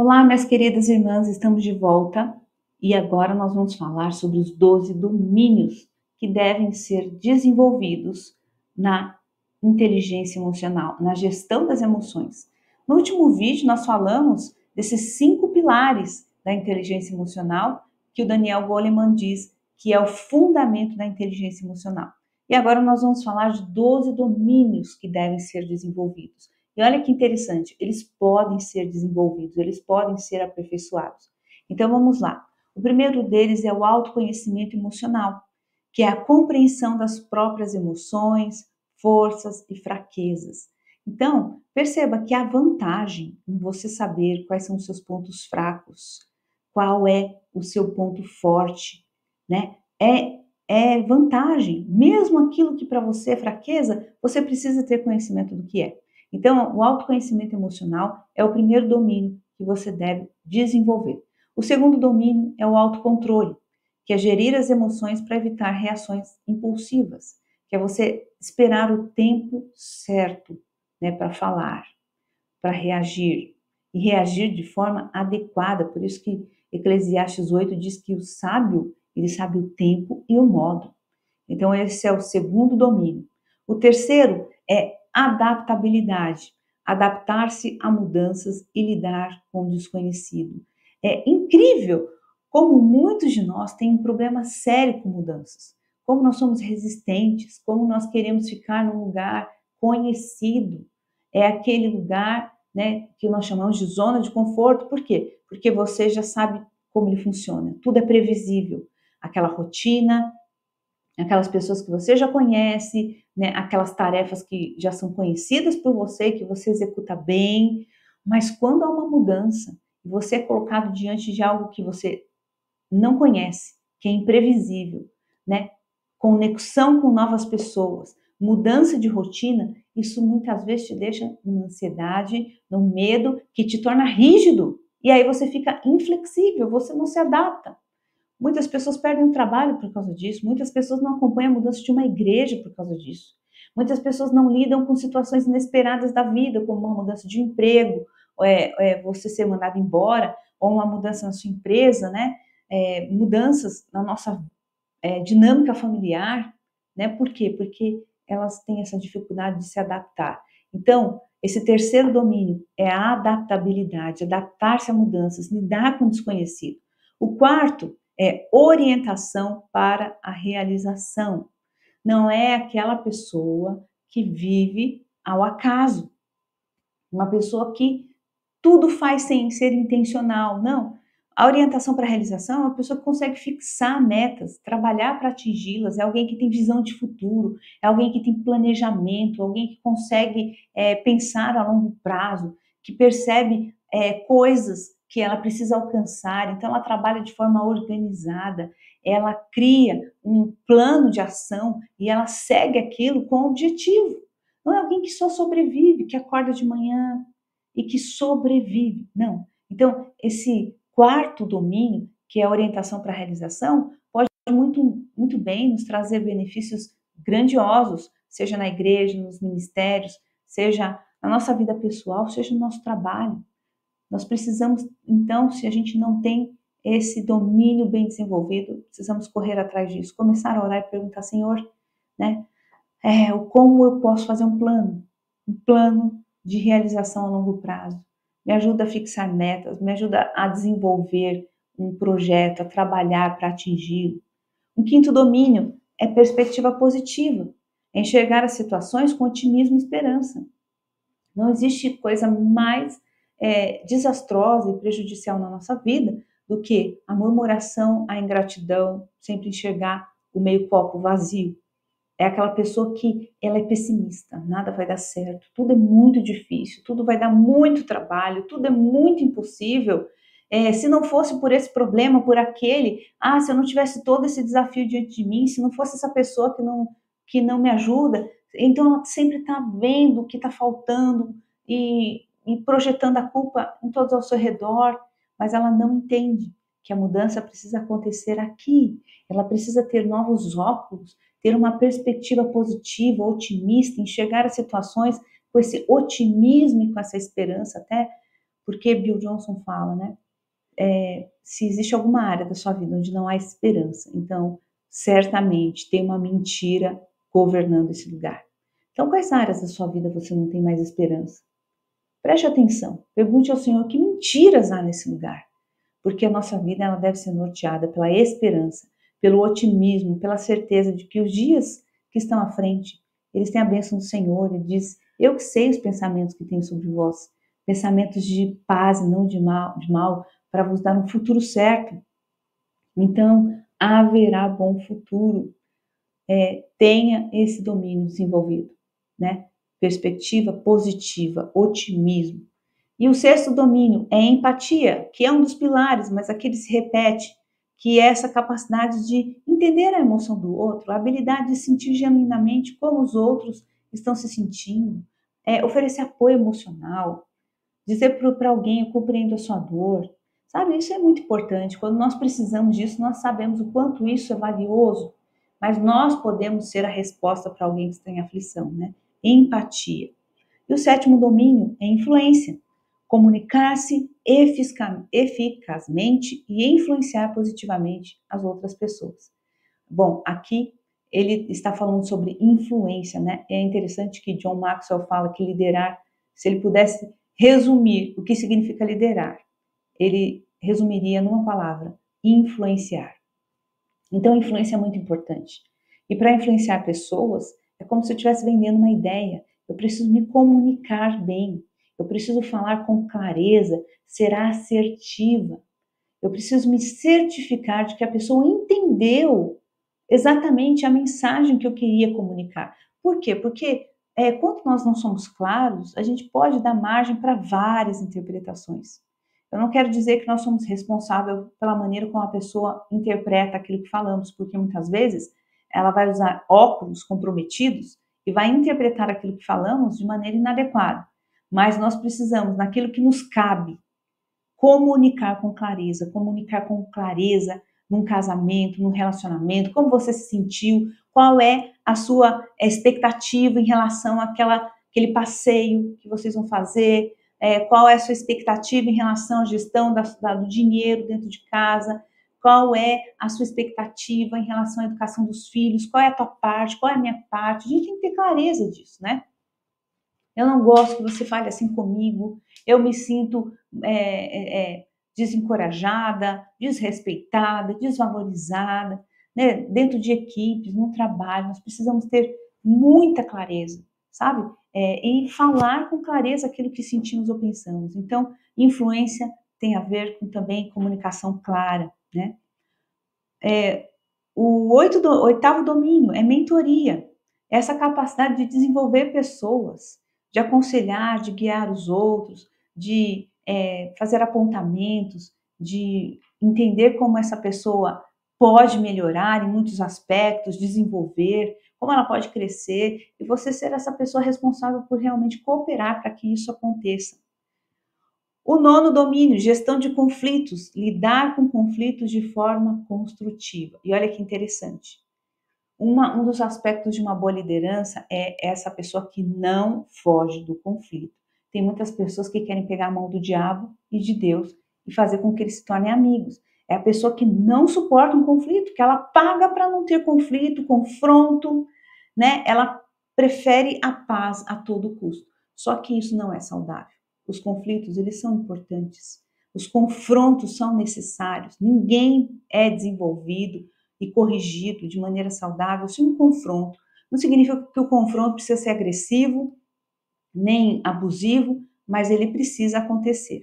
Olá, minhas queridas irmãs, estamos de volta e agora nós vamos falar sobre os 12 domínios que devem ser desenvolvidos na inteligência emocional, na gestão das emoções. No último vídeo nós falamos desses 5 pilares da inteligência emocional que o Daniel Goleman diz que é o fundamento da inteligência emocional. E agora nós vamos falar de 12 domínios que devem ser desenvolvidos. E olha que interessante, eles podem ser desenvolvidos, eles podem ser aperfeiçoados. Então vamos lá. O primeiro deles é o autoconhecimento emocional, que é a compreensão das próprias emoções, forças e fraquezas. Então, perceba que há vantagem em você saber quais são os seus pontos fracos, qual é o seu ponto forte, né? É vantagem, mesmo aquilo que para você é fraqueza, você precisa ter conhecimento do que é. Então, o autoconhecimento emocional é o primeiro domínio que você deve desenvolver. O segundo domínio é o autocontrole, que é gerir as emoções para evitar reações impulsivas, que é você esperar o tempo certo, né, para falar, para reagir, e reagir de forma adequada. Por isso que Eclesiastes 8 diz que o sábio, ele sabe o tempo e o modo. Então, esse é o segundo domínio. O terceiro é adaptabilidade, adaptar-se a mudanças e lidar com o desconhecido. É incrível como muitos de nós têm um problema sério com mudanças, como nós somos resistentes, como nós queremos ficar num lugar conhecido. É aquele lugar, né, que nós chamamos de zona de conforto. Por quê? Porque você já sabe como ele funciona, tudo é previsível. Aquela rotina, aquelas pessoas que você já conhece, né, aquelas tarefas que já são conhecidas por você, que você executa bem, mas quando há uma mudança, você é colocado diante de algo que você não conhece, que é imprevisível, né? Conexão com novas pessoas, mudança de rotina, isso muitas vezes te deixa numa ansiedade, num medo que te torna rígido. E aí você fica inflexível, você não se adapta. Muitas pessoas perdem o trabalho por causa disso, muitas pessoas não acompanham a mudança de uma igreja por causa disso. Muitas pessoas não lidam com situações inesperadas da vida, como uma mudança de emprego, você ser mandado embora, ou uma mudança na sua empresa, né? Mudanças na nossa dinâmica familiar, né? Por quê? Porque elas têm essa dificuldade de se adaptar. Então, esse terceiro domínio é a adaptabilidade, adaptar-se a mudanças, lidar com o desconhecido. O quarto é orientação para a realização. Não é aquela pessoa que vive ao acaso, uma pessoa que tudo faz sem ser intencional, não. A orientação para a realização é uma pessoa que consegue fixar metas, trabalhar para atingi-las, é alguém que tem visão de futuro, é alguém que tem planejamento, alguém que consegue pensar a longo prazo, que percebe coisas que ela precisa alcançar, então ela trabalha de forma organizada, ela cria um plano de ação e ela segue aquilo com objetivo. Não é alguém que só sobrevive, que acorda de manhã e que sobrevive. Não. Então, esse quarto domínio, que é a orientação para a realização, pode muito bem nos trazer benefícios grandiosos, seja na igreja, nos ministérios, seja na nossa vida pessoal, seja no nosso trabalho. Nós precisamos, então, se a gente não tem esse domínio bem desenvolvido, precisamos correr atrás disso, começar a orar e perguntar, Senhor, né, como eu posso fazer um plano de realização a longo prazo. Me ajuda a fixar metas, me ajuda a desenvolver um projeto, a trabalhar para atingi-lo. Um quinto domínio é perspectiva positiva, é enxergar as situações com otimismo e esperança. Não existe coisa mais desastrosa e prejudicial na nossa vida do que a murmuração, a ingratidão, sempre enxergar o meio copo vazio. É aquela pessoa que ela é pessimista, nada vai dar certo, tudo é muito difícil, tudo vai dar muito trabalho, tudo é muito impossível. Se não fosse por esse problema, por aquele, se eu não tivesse todo esse desafio diante de mim, se não fosse essa pessoa que não me ajuda, então ela sempre está vendo o que está faltando e projetando a culpa em todos ao seu redor, mas ela não entende que a mudança precisa acontecer aqui, ela precisa ter novos óculos, ter uma perspectiva positiva, otimista, enxergar as situações com esse otimismo e com essa esperança até, Porque Bill Johnson fala, né? Se existe alguma área da sua vida onde não há esperança, então certamente tem uma mentira governando esse lugar. Então, quais áreas da sua vida você não tem mais esperança? Preste atenção, pergunte ao Senhor que mentiras há nesse lugar, porque a nossa vida ela deve ser norteada pela esperança, pelo otimismo, pela certeza de que os dias que estão à frente, eles têm a bênção do Senhor. Ele diz: eu que sei os pensamentos que tenho sobre vós, pensamentos de paz e não de mal, para vos dar um futuro certo. Então, haverá bom futuro. Tenha esse domínio desenvolvido, né? Perspectiva positiva, otimismo. E o sexto domínio é empatia, que é um dos pilares, mas aqui ele se repete, que é essa capacidade de entender a emoção do outro, a habilidade de sentir genuinamente como os outros estão se sentindo, oferecer apoio emocional, dizer para alguém: eu compreendo a sua dor. Sabe, isso é muito importante. Quando nós precisamos disso, nós sabemos o quanto isso é valioso, mas nós podemos ser a resposta para alguém que está em aflição, né? Empatia. E o sétimo domínio é influência. Comunicar-se eficazmente e influenciar positivamente as outras pessoas. Bom, aqui ele está falando sobre influência, né? É interessante que John Maxwell fala que liderar, se ele pudesse resumir o que significa liderar, ele resumiria numa palavra: influenciar. Então, influência é muito importante. E para influenciar pessoas, é como se eu estivesse vendendo uma ideia. Eu preciso me comunicar bem, eu preciso falar com clareza, ser assertiva. Eu preciso me certificar de que a pessoa entendeu exatamente a mensagem que eu queria comunicar. Por quê? Porque quando nós não somos claros, a gente pode dar margem para várias interpretações. Eu não quero dizer que nós somos responsáveis pela maneira como a pessoa interpreta aquilo que falamos, porque muitas vezes ela vai usar óculos comprometidos e vai interpretar aquilo que falamos de maneira inadequada. Mas nós precisamos, naquilo que nos cabe, comunicar com clareza num casamento, num relacionamento, como você se sentiu, qual é a sua expectativa em relação àquele passeio que vocês vão fazer, qual é a sua expectativa em relação à gestão do dinheiro dentro de casa, qual é a sua expectativa em relação à educação dos filhos, qual é a tua parte, qual é a minha parte. A gente tem que ter clareza disso, né? Eu não gosto que você fale assim comigo, eu me sinto desencorajada, desrespeitada, desvalorizada, né? Dentro de equipes, no trabalho, nós precisamos ter muita clareza, sabe? E falar com clareza aquilo que sentimos ou pensamos. Então, influência tem a ver com também comunicação clara, né? O oitavo domínio é mentoria, essa capacidade de desenvolver pessoas, de aconselhar, de guiar os outros, de fazer apontamentos, de entender como essa pessoa pode melhorar em muitos aspectos, desenvolver, como ela pode crescer, e você ser essa pessoa responsável por realmente cooperar para que isso aconteça. O nono domínio, gestão de conflitos, lidar com conflitos de forma construtiva. E olha que interessante. Um dos aspectos de uma boa liderança é essa pessoa que não foge do conflito. Tem muitas pessoas que querem pegar a mão do diabo e de Deus e fazer com que eles se tornem amigos. É a pessoa que não suporta um conflito, que ela paga para não ter conflito, confronto, né? Ela prefere a paz a todo custo. Só que isso não é saudável. Os conflitos, eles são importantes. Os confrontos são necessários. Ninguém é desenvolvido e corrigido de maneira saudável se um confronto. Não significa que o confronto precisa ser agressivo, nem abusivo, mas ele precisa acontecer.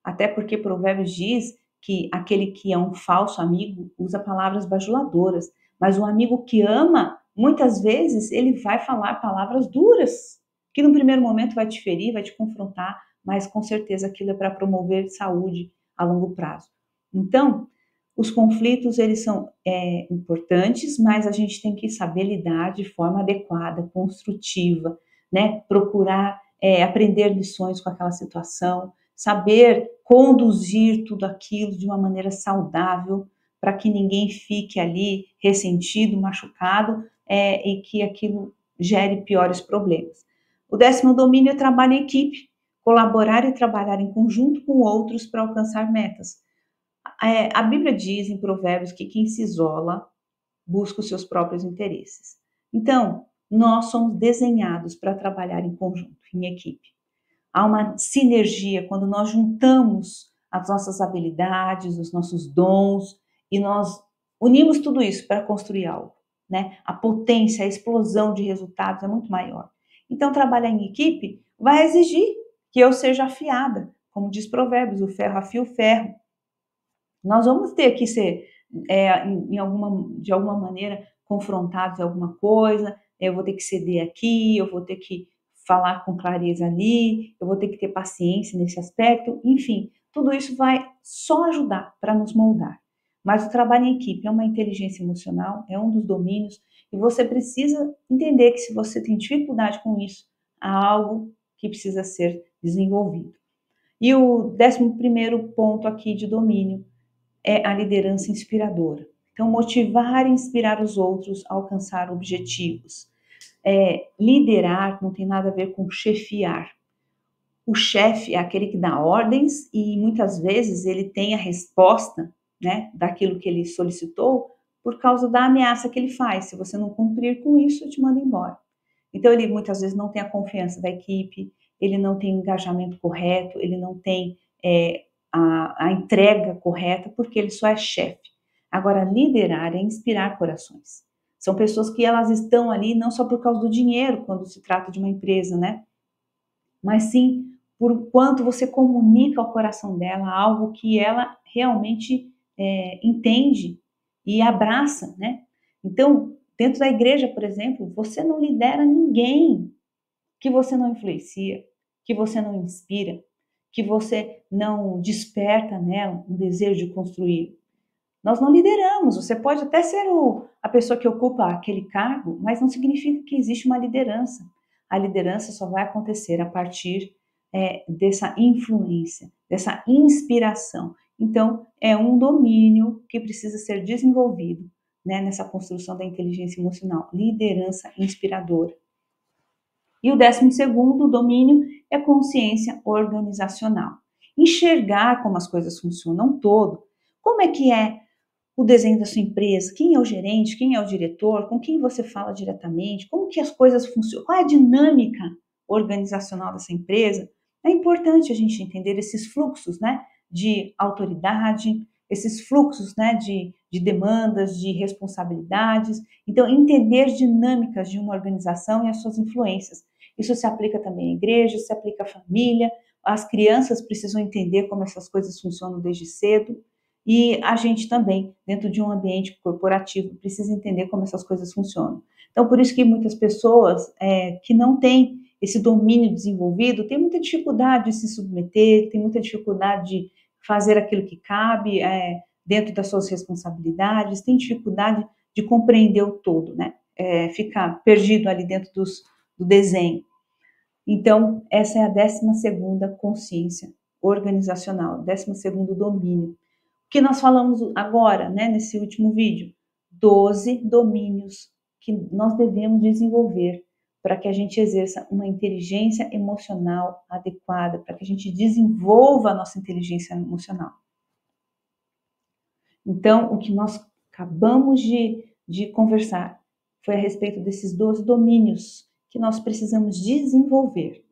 Até porque Provérbios diz que aquele que é um falso amigo usa palavras bajuladoras, mas o amigo que ama, muitas vezes, ele vai falar palavras duras, que no primeiro momento vai te ferir, vai te confrontar, mas com certeza aquilo é para promover saúde a longo prazo. Então, os conflitos, eles são importantes, mas a gente tem que saber lidar de forma adequada, construtiva, né? Procurar aprender lições com aquela situação, saber conduzir tudo aquilo de uma maneira saudável, para que ninguém fique ali ressentido, machucado, e que aquilo gere piores problemas. O décimo domínio é trabalho em equipe, colaborar e trabalhar em conjunto com outros para alcançar metas. A Bíblia diz em Provérbios que quem se isola busca os seus próprios interesses. Então, nós somos desenhados para trabalhar em conjunto, em equipe. Há uma sinergia quando nós juntamos as nossas habilidades, os nossos dons e nós unimos tudo isso para construir algo, né? A potência, a explosão de resultados é muito maior. Então, trabalhar em equipe vai exigir que eu seja afiada, como diz Provérbios, o ferro afia o ferro. Nós vamos ter que ser, de alguma maneira, confrontados em alguma coisa, eu vou ter que ceder aqui, eu vou ter que falar com clareza ali, eu vou ter que ter paciência nesse aspecto, enfim, tudo isso vai só ajudar para nos moldar. Mas o trabalho em equipe é uma inteligência emocional, é um dos domínios, e você precisa entender que se você tem dificuldade com isso, há algo que precisa ser desenvolvido. E o 11º ponto aqui de domínio é a liderança inspiradora. Então, motivar e inspirar os outros a alcançar objetivos. Liderar não tem nada a ver com chefiar. O chefe é aquele que dá ordens e muitas vezes ele tem a resposta, né, daquilo que ele solicitou por causa da ameaça que ele faz. Se você não cumprir com isso, eu te mando embora. Então, ele muitas vezes não tem a confiança da equipe, ele não tem o engajamento correto, ele não tem a entrega correta, porque ele só é chefe. Agora, liderar é inspirar corações. São pessoas que elas estão ali não só por causa do dinheiro, quando se trata de uma empresa, né? Mas sim por quanto você comunica ao coração dela algo que ela realmente entende e abraça, né? Então, dentro da igreja, por exemplo, você não lidera ninguém que você não influencia, que você não inspira, que você não desperta nela um desejo de construir. Nós não lideramos, você pode até ser a pessoa que ocupa aquele cargo, mas não significa que existe uma liderança. A liderança só vai acontecer a partir dessa influência, dessa inspiração. Então, é um domínio que precisa ser desenvolvido, né, nessa construção da inteligência emocional, liderança inspiradora. E o 12º domínio é consciência organizacional. Enxergar como as coisas funcionam todo. Como é que é o desenho da sua empresa? Quem é o gerente? Quem é o diretor? Com quem você fala diretamente? Como que as coisas funcionam? Qual é a dinâmica organizacional dessa empresa? É importante a gente entender esses fluxos, né, de autoridade, esses fluxos, né, de demandas, de responsabilidades. Então, entender dinâmicas de uma organização e as suas influências. Isso se aplica também à igreja, se aplica à família. As crianças precisam entender como essas coisas funcionam desde cedo. E a gente também, dentro de um ambiente corporativo, precisa entender como essas coisas funcionam. Então, por isso que muitas pessoas que não têm esse domínio desenvolvido têm muita dificuldade de se submeter, têm muita dificuldade de fazer aquilo que cabe dentro das suas responsabilidades, têm dificuldade de compreender o todo, né? Fica perdido ali dentro do desenho. Então, essa é a 12ª consciência organizacional, 12º domínio. O que nós falamos agora, né, nesse último vídeo? 12 domínios que nós devemos desenvolver para que a gente exerça uma inteligência emocional adequada, para que a gente desenvolva a nossa inteligência emocional. Então, o que nós acabamos de conversar foi a respeito desses 12 domínios que nós precisamos desenvolver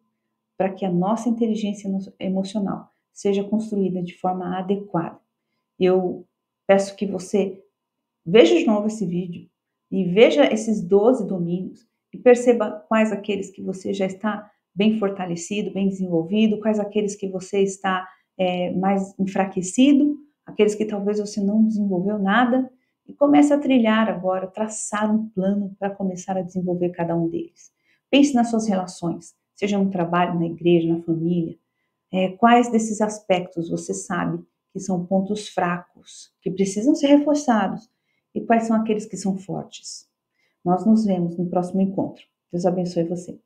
para que a nossa inteligência emocional seja construída de forma adequada. Eu peço que você veja de novo esse vídeo e veja esses 12 domínios e perceba quais aqueles que você já está bem fortalecido, bem desenvolvido, quais aqueles que você está mais enfraquecido, aqueles que talvez você não desenvolveu nada, e comece a trilhar agora, traçar um plano para começar a desenvolver cada um deles. Pense nas suas relações, seja no trabalho, na igreja, na família. Quais desses aspectos você sabe que são pontos fracos, que precisam ser reforçados, e quais são aqueles que são fortes? Nós nos vemos no próximo encontro. Deus abençoe você.